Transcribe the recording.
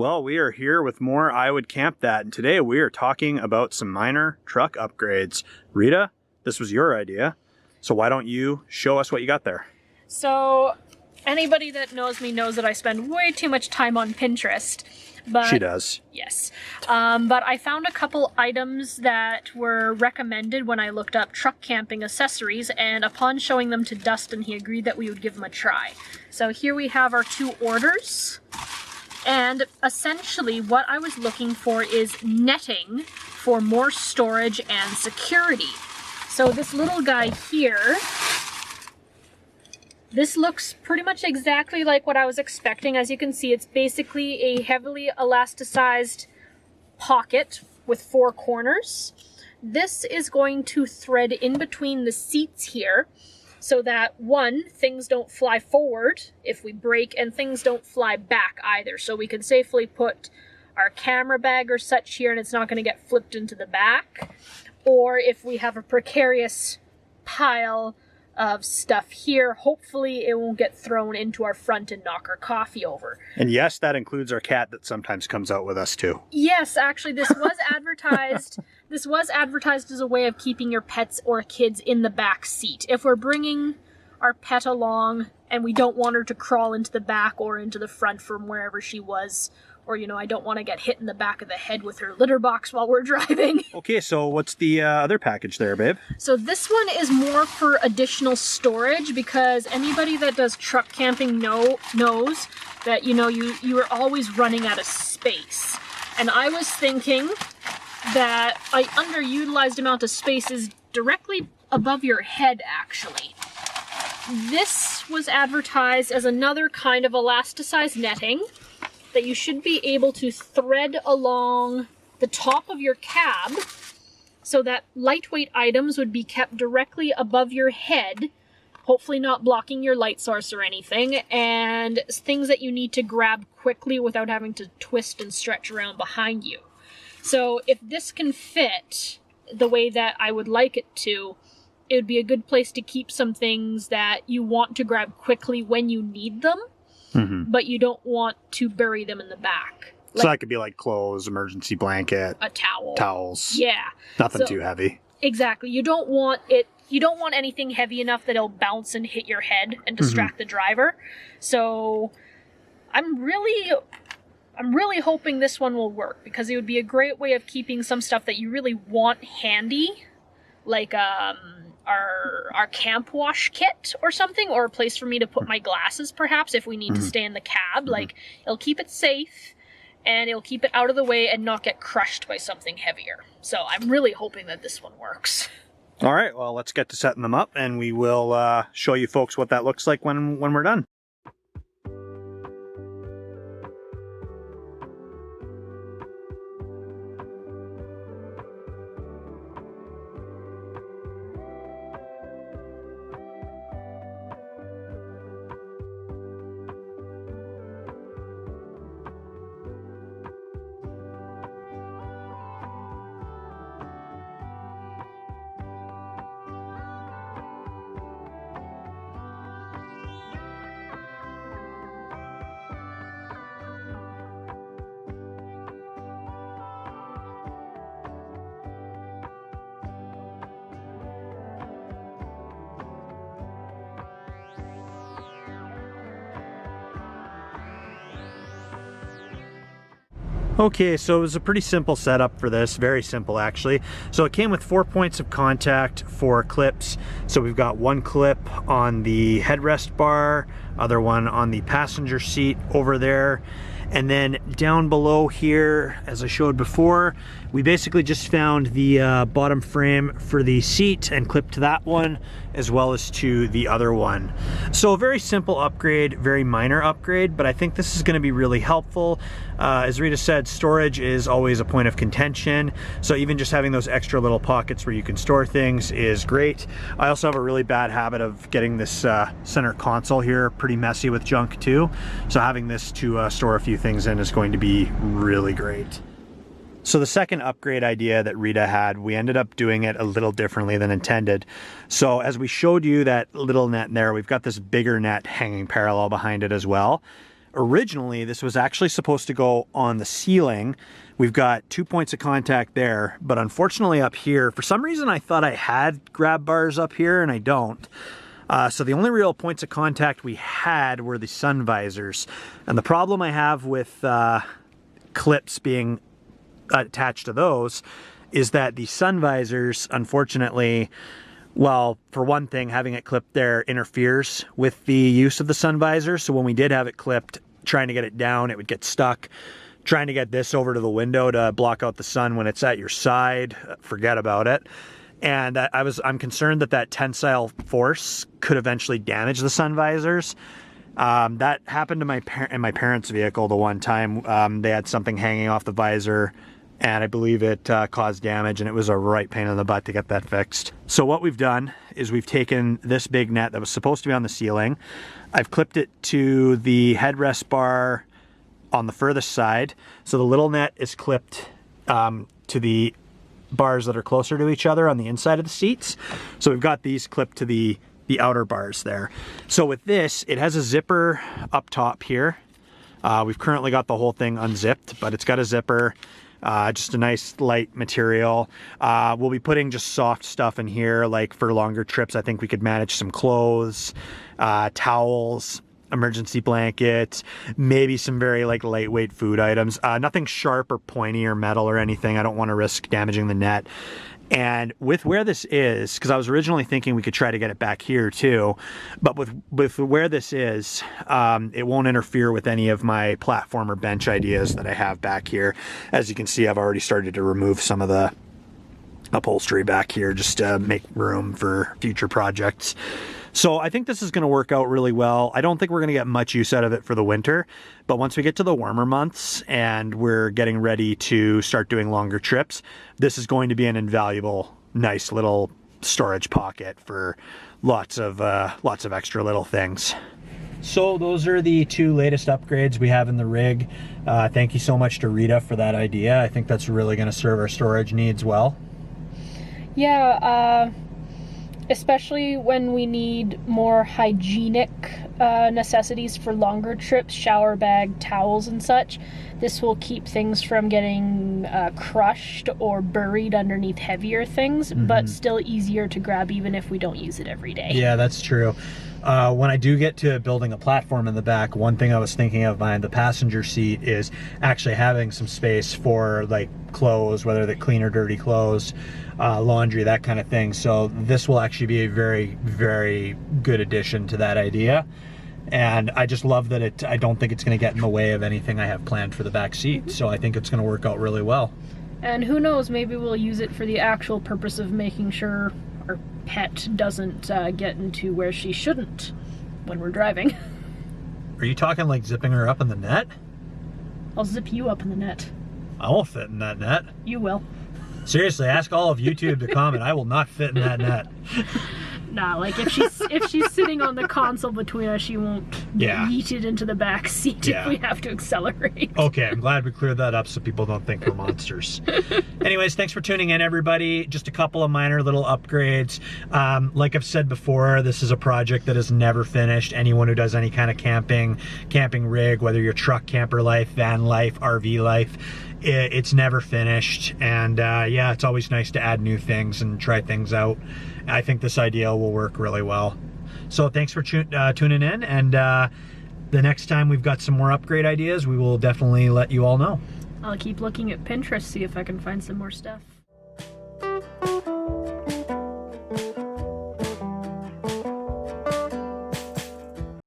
Well, we are here with more Iwouldcampthat, and today we are talking about some minor truck upgrades. Rita, this was your idea, so why don't you show us what you got there? So, anybody that knows me knows that I spend way too much time on Pinterest. But, she does. Yes. But I found a couple items that were recommended when I looked up truck camping accessories, and upon showing them to Dustin, he agreed that we would give them a try. So here we have our two orders. And essentially what I was looking for is netting for more storage and security. So this little guy here, this looks pretty much exactly like what I was expecting. As you can see, it's basically a heavily elasticized pocket with 4 corners. This is going to thread in between the seats here, so that, one, things don't fly forward if we brake, and things don't fly back either. So we can safely put our camera bag or such here and it's not going to get flipped into the back. Or if we have a precarious pile of stuff here, hopefully it won't get thrown into our front and knock our coffee over. And yes, that includes our cat that sometimes comes out with us too. Yes, actually this was advertised. This was advertised as a way of keeping your pets or kids in the back seat. If we're bringing our pet along and we don't want her to crawl into the back or into the front from wherever she was, or, you know, I don't want to get hit in the back of the head with her litter box while we're driving. Okay, so what's the other package there, babe? So this one is more for additional storage, because anybody that does truck camping knows that, you know, you are always running out of space. And I was thinking that an underutilized amount of space is directly above your head, actually. This was advertised as another kind of elasticized netting that you should be able to thread along the top of your cab so that lightweight items would be kept directly above your head, hopefully not blocking your light source or anything, and things that you need to grab quickly without having to twist and stretch around behind you. So if this can fit the way that I would like it to, it would be a good place to keep some things that you want to grab quickly when you need them. Mm-hmm. But you don't want to bury them in the back. So that could be like clothes, emergency blanket, a towel, towels. Yeah, nothing too heavy. Exactly. You don't want it. You don't want anything heavy enough that it'll bounce and hit your head and distract the driver. So I'm really hoping this one will work, because it would be a great way of keeping some stuff that you really want handy, like our camp wash kit or something, or a place for me to put my glasses perhaps if we need to stay in the cab. Like, it'll keep it safe and it'll keep it out of the way and not get crushed by something heavier. So I'm really hoping that this one works. All right, well, let's get to setting them up, and we will show you folks what that looks like when we're done. Okay, so it was a pretty simple setup for this, very simple actually. So it came with 4 points of contact for clips. So we've got one clip on the headrest bar, other one on the passenger seat over there. And then down below here, as I showed before, we basically just found the bottom frame for the seat and clipped that one, as well as to the other one. So a very simple upgrade, very minor upgrade, but I think this is going to be really helpful. As Rita said, storage is always a point of contention. So even just having those extra little pockets where you can store things is great. I also have a really bad habit of getting this center console here pretty messy with junk too. So having this to store a few things in is going to be really great. So the second upgrade idea that Rita had, we ended up doing it a little differently than intended. So as we showed you that little net there, we've got this bigger net hanging parallel behind it as well. Originally, this was actually supposed to go on the ceiling. We've got 2 points of contact there, but unfortunately up here, for some reason I thought I had grab bars up here and I don't. So the only real points of contact we had were the sun visors. And the problem I have with clips being attached to those is that the sun visors, unfortunately, well, for one thing, having it clipped there interferes with the use of the sun visor. So when we did have it clipped, trying to get it down, it would get stuck. Trying to get this over to the window to block out the sun when it's at your side, forget about it. And I'm concerned that that tensile force could eventually damage the sun visors. That happened to in my parents' vehicle the one time. They had something hanging off the visor, and I believe it caused damage, and it was a right pain in the butt to get that fixed. So what we've done is we've taken this big net that was supposed to be on the ceiling. I've clipped it to the headrest bar on the furthest side. So the little net is clipped to the bars that are closer to each other on the inside of the seats. So we've got these clipped to the outer bars there. So with this, it has a zipper up top here. We've currently got the whole thing unzipped, but it's got a zipper. Just a nice light material. We'll be putting just soft stuff in here, like for longer trips. I think we could manage some clothes, towels, emergency blankets, maybe some very like lightweight food items. Nothing sharp or pointy or metal or anything. I don't want to risk damaging the net. And with where this is, because I was originally thinking we could try to get it back here too, but with where this is, it won't interfere with any of my platform or bench ideas that I have back here. As you can see, I've already started to remove some of the upholstery back here just to make room for future projects. So I think this is going to work out really well. I don't think we're going to get much use out of it for the winter, but once we get to the warmer months and we're getting ready to start doing longer trips, this is going to be an invaluable, nice little storage pocket for lots of extra little things. So those are the 2 latest upgrades we have in the rig. Thank you so much to Rita for that idea. I think that's really going to serve our storage needs well. Yeah, especially when we need more hygienic necessities for longer trips, shower bag, towels and such. This will keep things from getting crushed or buried underneath heavier things, but still easier to grab even if we don't use it every day. Yeah, that's true. When I do get to building a platform in the back, one thing I was thinking of behind the passenger seat is actually having some space for like clothes, whether they're clean or dirty clothes, laundry, that kind of thing. So this will actually be a very, very good addition to that idea. And I just love that I don't think it's going to get in the way of anything I have planned for the back seat. So I think it's going to work out really well. And who knows, maybe we'll use it for the actual purpose of making sure our pet doesn't get into where she shouldn't when we're driving. Are you talking like zipping her up in the net? I'll zip you up in the net. I won't fit in that net. You will. Seriously, ask all of YouTube to comment. I will not fit in that net. Nah, like if she's sitting on the console between us, she won't get yeeted into the back seat if we have to accelerate. Okay, I'm glad we cleared that up so people don't think we're monsters. Anyways, thanks for tuning in, everybody. Just a couple of minor little upgrades. Like I've said before, this is a project that is never finished. Anyone who does any kind of camping rig, whether you're truck camper life, van life, RV life, it's never finished. And yeah, it's always nice to add new things and try things out. I think this idea will work really well. So thanks for tuning in, and the next time we've got some more upgrade ideas, we will definitely let you all know. I'll keep looking at Pinterest, see if I can find some more stuff.